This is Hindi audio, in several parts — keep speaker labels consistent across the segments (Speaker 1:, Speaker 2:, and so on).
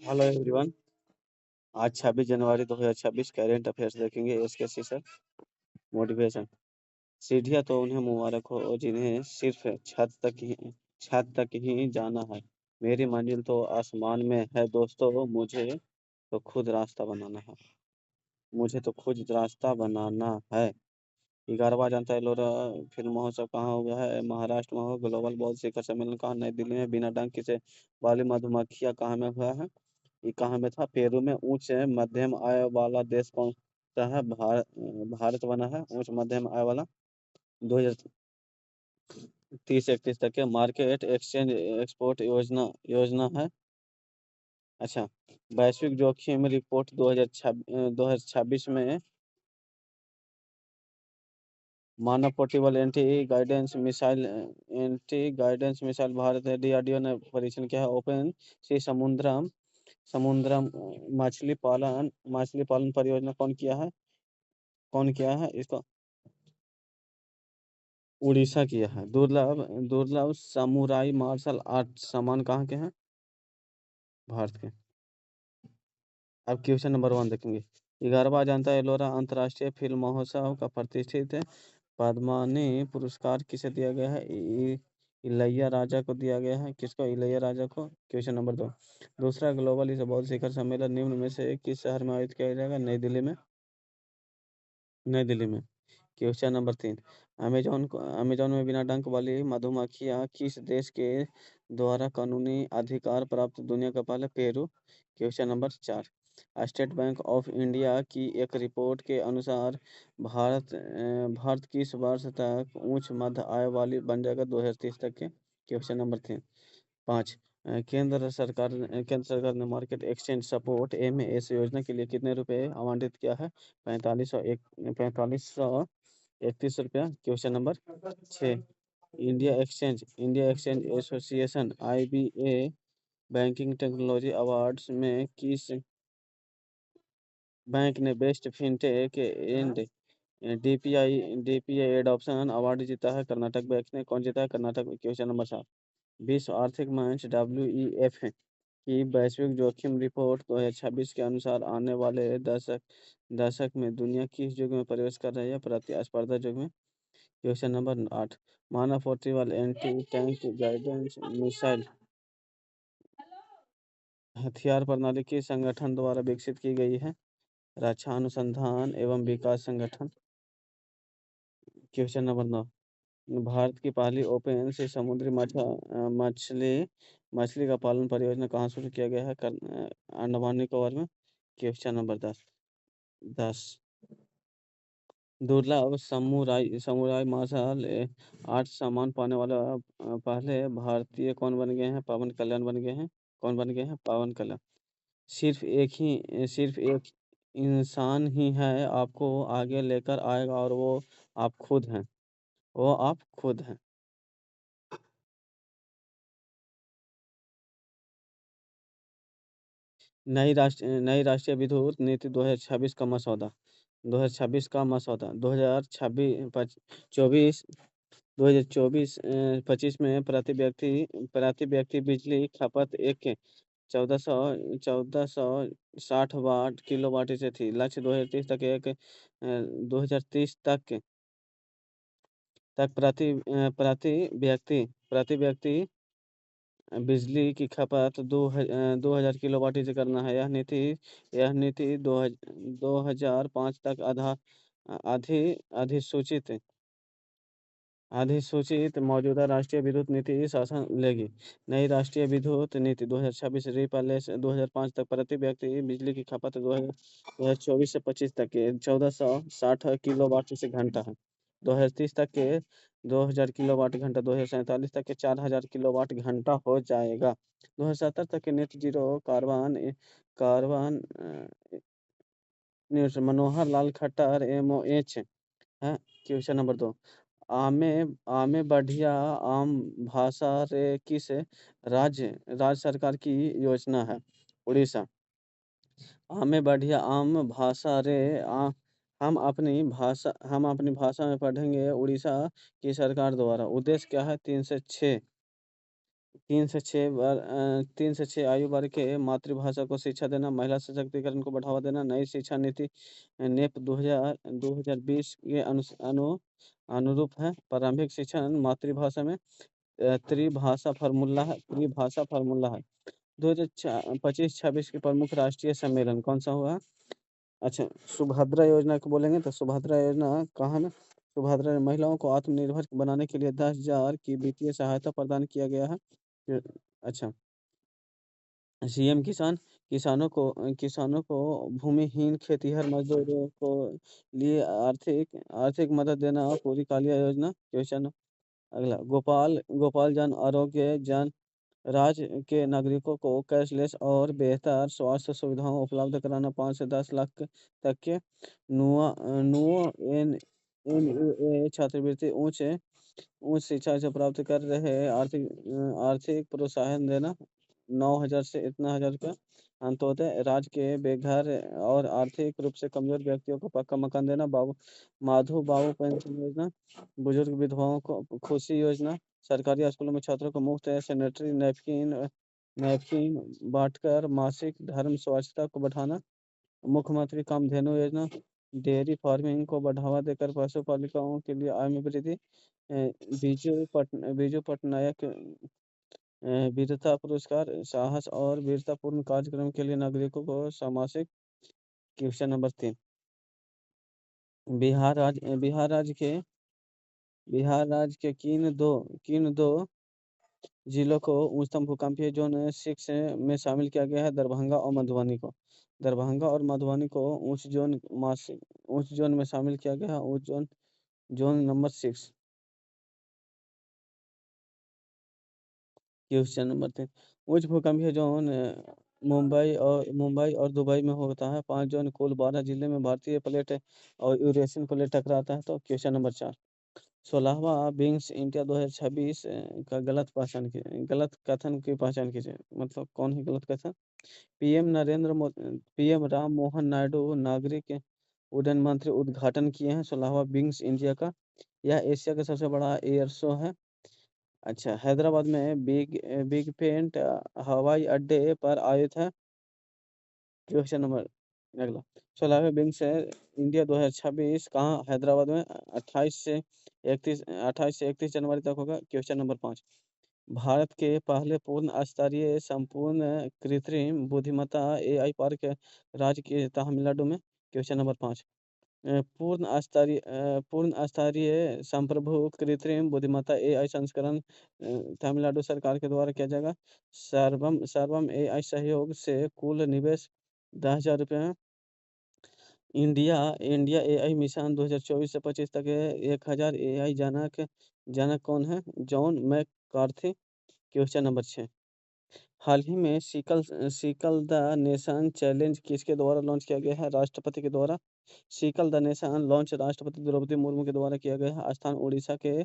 Speaker 1: Hello everyone. आज 26 जनवरी 2026 करेंट अफेयर्स देखेंगे। इसके शीर्षक मोटिवेशन। सीढ़ियाँ तो उन्हें मुबारक हो जिन्हें सिर्फ छत तक ही जाना है। मेरी मंजिल तो आसमान में है दोस्तों, मुझे तो खुद रास्ता बनाना है। 11वां जनता एलोरा फिल्म महोत्सव कहाँ हुआ है? महाराष्ट्र में हुआ। ग्लोबल बौद्ध शिखर सम्मेलन कहाँ? नई दिल्ली में। बिना डंक से वाली मधुमक्खियां कहाँ में हुआ है? ये कहाँ में था? पेरू में। उच्च मध्यम आय वाला देश कौन सा है? भारत बना है उच्च मध्यम आय वाला। 2030-31 तक के मार्केट एक्सचेंज एक्सपोर्ट योजना है। अच्छा, वैश्विक जोखिम रिपोर्ट 2026 में मानव portable anti guidance missile Bharat है। डीआरडीओ ने परीक्षण किया है। ओपन सी समुद्रम मछली पालन परियोजना कौन किया है इसको? उड़ीसा किया है। दुर्लभ दुर्लभ समुराई मार्शल आर्ट सामान कहाँ के हैं? भारत के। अब क्वेश्चन नंबर 1 देखेंगे। 11वां जनता एलोरा अंतर्राष्ट्रीय फिल्म महोत्सव का प्रतिष्ठित पद्मनी पुरस्कार किसे दिया गया है? इलैया राजा को दिया गया है। किसको? इलैया राजा को। Question number 2। दूसरा ग्लोबल बौद्ध शिखर सम्मेलन निम्न में से किस शहर में आयोजित किया जाएगा? नई दिल्ली में। नई दिल्ली में। Question number 3। अमेजोन में बिना डंक वाली मधुमक्खियां किस देश के द्वारा कानूनी अधिकार प्राप्त? दुनिया का पहला। Peru. Question number 4। State bank of India की एक रिपोर्ट के अनुसार भारत किस वर्ष तक उच्च मध्य आय वाली बन जाएगा? 2030 तक के। Question number 5। केंद्र सरकार ने मार्केट एक्सचेंज सपोर्ट एमएस योजना के लिए कितने रुपए आवंटित किया है? 4531 रुपया। Question number 6। India exchange association IBA banking technology awards में किस बैंक ने best fintech and DPI adoption award जीता है? कर्नाटक बैंक ने। कौन जीता है? कर्नाटक। Question number 7। विश्व आर्थिक मंच WEF की वैश्विक जोखिम रिपोर्ट 2026 के अनुसार आने वाले दशक में दुनिया किस युग में प्रवेश कर रही है? प्रतिस्पर्धा युग में। Question number 8। मानव portable anti tank guidance missile हथियार प्रणाली किस संगठन द्वारा विकसित की गई है? रक्षा अनुसंधान एवं विकास संगठन। Question number 9। भारत की पहली ओपन से समुद्री मछली का पालन परियोजना कहाँ शुरू किया गया है? अंडमान निकोबार में। Question number 10। दुर्लभ समुराई मार्शल आर्ट सम्मान पाने वाला पहले भारतीय कौन बन गए हैं? पवन कल्याण बन गए हैं। कौन बन गए हैं? पवन कल्याण। सिर्फ एक इंसान ही है आपको आगे लेकर आएगा और आप खुद हैं वो आप खुद हैं। नई राष्ट्रीय विद्युत नीति 2026 का मसौदा। 2026 का मसौदा 2024 2024 25 में प्रति व्यक्ति बिजली खपत 1460 वाट से थी। लक्ष्य 2030 तक 2030 तक प्रति व्यक्ति बिजली की खपत 2000 किलोवाट से करना है। यह नीति 2005 तक अधि अधिसूचित अधिसूचित मौजूदा राष्ट्रीय विद्युत नीति शासन लेगी। नई राष्ट्रीय विद्युत नीति 2026 रिप्लेस 2005 तक प्रति व्यक्ति बिजली की खपत 2024 से 25 तक के 1460 किलोवाट से घंटा है। 2030 तक के 2000 किलोवाट घंटा। 2047 तक के 4000 किलोवाट घंटा हो जाएगा। 2070 तक के net zero carbon neutral. Manohar Lal Khattar MOH है। Question number 2। आमे आमे बढ़िया आम भाषा रे किस राज्य सरकार की योजना है? उड़ीसा। आमे बढ़िया आम भाषा रे हम अपनी भाषा में पढ़ेंगे। उड़ीसा की सरकार द्वारा। उद्देश्य क्या है? 3 से 6 3 से 6 आयु वर्ग के मातृभाषा को शिक्षा देना, महिला सशक्तिकरण को बढ़ावा देना, नई शिक्षा नीति नेप 2020 के अनुरूप है। प्रारंभिक शिक्षण मातृभाषा में त्रिभाषा फार्मूला है। 2025-26 के प्रमुख राष्ट्रीय सम्मेलन कौन सा हुआ? अच्छा, सुभद्रा योजना को बोलेंगे तो सुभद्रा योजना कहाँ में? सुभद्रा महिलाओं को आत्मनिर्भर बनाने के लिए 10,000 की वित्तीय सहायता प्रदान किया गया है। अच्छा, सीएम किसान किसानों को भूमिहीन खेतिहर मजदूरों को लिए आर्थिक मदद देना पूरी कालिया योजना। क्वेश्चन अगला, गोपाल जन आरोग्य जन राज्य के नागरिकों को कैशलेस और बेहतर स्वास्थ्य सुविधाएं उपलब्ध कराना। 5 से 10 लाख तक के नुआ नुओ एन एन छात्रवृत्ति उच्च शिक्षा से प्राप्त कर रहे आर्थिक प्रोत्साहन देना। 9,000 से इतना हजार रुपया। अंत्योदय राज्य के बेघर और आर्थिक रूप से कमजोर व्यक्तियों को पक्का मकान देना। माधो बाबू पेंशन योजना। बुजुर्ग विधवाओं को खुशी योजना। सरकारी स्कूलों में छात्रों को मुफ्त सैनिटरी नैपकिन बांटकर मासिक धर्म स्वच्छता को बढ़ाना। मुख्यमंत्री कामधेनु योजना। डेयरी फार्मिंग को बढ़ावा देकर पशुपालिकाओं के लिए आय में वृद्धि। बीजू पटनायक वीरता पुरस्कार साहस और वीरतापूर्ण कार्यक्रम के लिए नागरिकों को सामाजिक। क्वेश्चन नंबर 3, बिहार राज्य के किन दो जिलों को उच्चतम भूकंपीय जोन 6 में शामिल किया गया है? दरभंगा और मधुबनी को उच्च जोन में शामिल किया गया है। उच्च जोन नंबर 6। क्वेश्चन नंबर 3, उच्च भूकंपीय जोन मुंबई और दुबई में होता है। 5 जोन कुल 12 जिले में भारतीय प्लेट और यूरेशियन प्लेट टकराता है। तो क्वेश्चन नंबर 4, 16वां विंग्स इंडिया 2026 का गलत कथन की पहचान कीजिए। मतलब कौन है गलत कथन? पीएम राम मोहन नायडू नागरिक उड्डयन मंत्री उद्घाटन किए हैं 16वां विंग्स इंडिया का। यह एशिया का सबसे बड़ा एयर शो है। अच्छा, हैदराबाद में बिग पेंट हवाई अड्डे पर आयोजित है। क्वेश्चन नंबर अगला, 16वें विंग्स इंडिया 2026 कहाँ? हैदराबाद में 28 से 31 जनवरी तक होगा। क्वेश्चन नंबर 5, भारत के पहले पूर्ण स्तरीय संपूर्ण कृत्रिम बुद्धिमत्ता एआई पार्क राज्य के तमिलनाडु में। क्वेश्चन नंबर 5, पूर्ण स्तरीय संप्रभु कृत्रिम बुद्धिमत्ता एआई संस्करण तमिलनाडु सरकार के द्वारा किया जाएगा। सर्वम एआई सहयोग से कुल निवेश 10,000 रुपये है। इंडिया एआई मिशन 2024 से 25 तक 1,000 एआई जनक कौन है? John McCarthy. क्वेश्चन नंबर 6, हाल ही में सिकल द नेशन चैलेंज किसके द्वारा लॉन्च किया गया है? राष्ट्रपति के द्वारा। सिकल द नेशन लॉन्च राष्ट्रपति द्रौपदी मुर्मू के द्वारा किया गया है। स्थान उड़ीसा के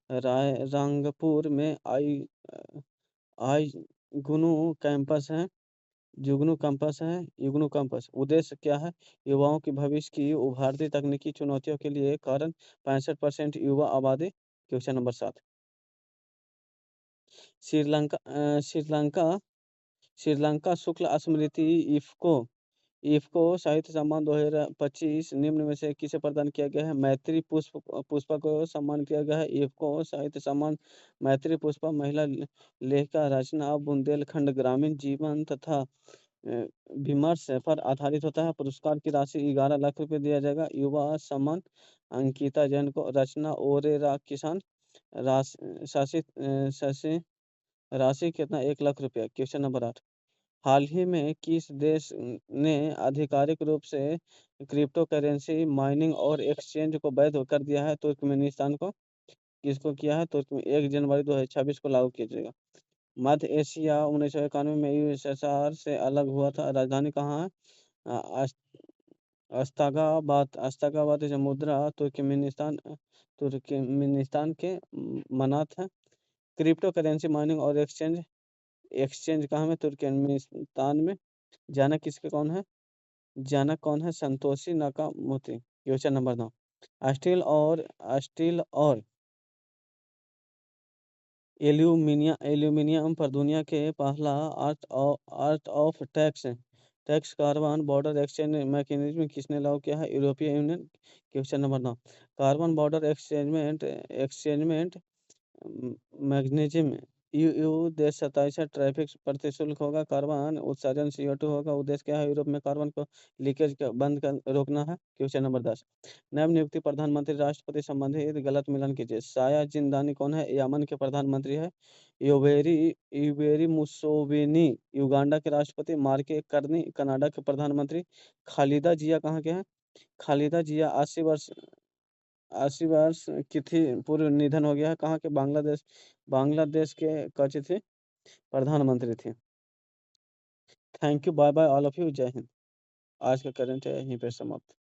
Speaker 1: रायरंगपुर में आई जुगनू कैंपस। उद्देश्य क्या है? युवाओं की भविष्य की उभरती तकनीकी चुनौतियों के लिए कारण 65% युवा आबादी। क्वेश्चन नंबर 7, श्रीलंका शुक्ल स्मृति इफ्को साहित्य सम्मान 2025 निम्न में से किसे प्रदान किया गया है? मैत्री पुष्पा को सम्मान किया गया है। इफ्को साहित्य सम्मान मैत्री पुष्पा महिला लेखिका रचना बुंदेलखंड ग्रामीण जीवन तथा विमर्श पर आधारित होता है। पुरस्कार की राशि 11 लाख रुपए दिया जाएगा। युवा सम्मान अंकिता जैन को। रचना ओरेरा किसान राशि कितना? 1 लाख रुपया। क्वेश्चन नंबर 8, हाल ही में किस देश ने आधिकारिक रूप से क्रिप्टो करेंसी माइनिंग और एक्सचेंज को वैध कर दिया है? तुर्कमेनिस्तान को। किसको किया है? 1 जनवरी 2026 को लागू किया जाएगा। मध्य एशिया 1991 में यूएसएसआर से अलग हुआ था। राजधानी कहाँ है? अश्तागाबाद जो मुद्रा तुर्कमेनिस्तान के मनात है। क्रिप्टो करेंसी माइनिंग और एक्सचेंज कहाँ में? तुर्कमेनिस्तान में। जनक कौन है? Satoshi Nakamoto. Question number 9, steel और एल्यूमिनियम पर दुनिया के पहला आर्ट of tax carbon border exchange mechanism किसने लागू किया है? यूरोपीय union. Question number 9, carbon border एक्सचेंजमेंट मैग्नीजियम EU देश 27 है। ट्रैफिक प्रतिशुल्क होगा। कार्बन उत्सर्जन CO2 होगा। उद्देश्य क्या है? यूरोप में कार्बन को लीकेज बंद कर रोकना है। क्वेश्चन नंबर 10, नव नियुक्ति प्रधानमंत्री राष्ट्रपति संबंधित गलत मिलन कीजिए। साया जिंदानी कौन है? यमन के प्रधानमंत्री है। योवेरी मुसोवेनी युगांडा के राष्ट्रपति। मार्के कर्नी कनाडा के प्रधानमंत्री। खालिदा जिया कहाँ के हैं? खालिदा जिया 80 वर्ष की थी, पूर्व निधन हो गया है। कहाँ के? बांग्लादेश के कौन थे? प्रधानमंत्री थे। Thank you, bye bye all of you, जय हिंद। आज का करंट है यहीं पे समाप्त।